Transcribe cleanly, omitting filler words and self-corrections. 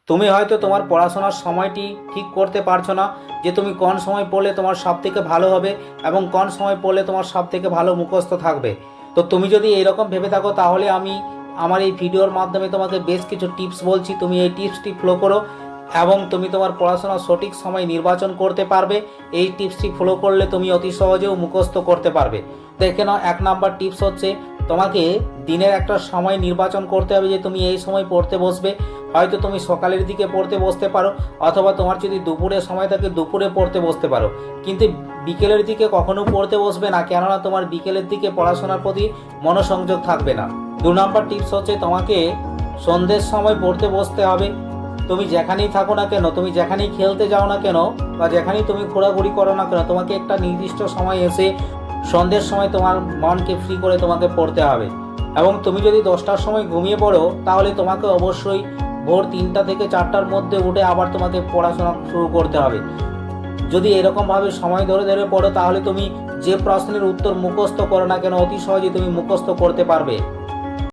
তুমি হয়তো তোমার পড়াশোনার সময়টি ঠিক করতে পারছো না যে তুমি কোন সময় পড়লে তোমার সব থেকে ভালো হবে এবং কোন সময় পড়লে তোমার সব থেকে ভালো মুখস্থ থাকবে। তো তুমি যদি এইরকম ভেবে থাকো তাহলে আমি আমার এই ভিডিওর মাধ্যমে তোমাকে বেশ কিছু টিপস বলছি, তুমি এই টিপসটি ফলো করো এবং তুমি তোমার পড়াশোনার সঠিক সময় নির্বাচন করতে পারবে। এই টিপসটি ফলো করলে তুমি অতি সহজেও মুখস্থ করতে পারবে। দেখে নাও, 1 নাম্বার টিপস হচ্ছে তোমাকে দিনের একটা সময় নির্বাচন করতে হবে যে তুমি এই সময় পড়তে বসবে। হয়তো তুমি সকালের দিকে পড়তে বসতে পারো, অথবা তোমার যদি দুপুরে সময় থাকে দুপুরে পড়তে বসতে পারো, কিন্তু বিকেলের দিকে কখনো পড়তে বসবে না, কেননা তোমার বিকেলের দিকে পড়াশোনার প্রতি মনোসংযোগ থাকবে না। 2 নাম্বার টিপস হচ্ছে তোমাকে সন্ধ্যের সময় পড়তে বসতে হবে। তুমি যেখানেই থাকো না কেন, তুমি যেখানেই খেলতে যাও না কেন বা যেখানেই তুমি ঘোরাঘুরি করো না কেন, তোমাকে একটা নির্দিষ্ট সময় এসে সন্ধ্যের সময় তোমার মনকে ফ্রি করে তোমাকে পড়তে হবে। এবং তুমি যদি 10টার সময় ঘুমিয়ে পড়ো তাহলে তোমাকে অবশ্যই ভোর 3টা থেকে 4টার মধ্যে উঠে আবার তোমাকে পড়াশোনা শুরু করতে হবে। যদি এরকমভাবে সময় ধরে ধরে পড়ো তাহলে তুমি যে প্রশ্নের উত্তর মুখস্থ করো না কেন অতি সহজে তুমি মুখস্থ করতে পারবে।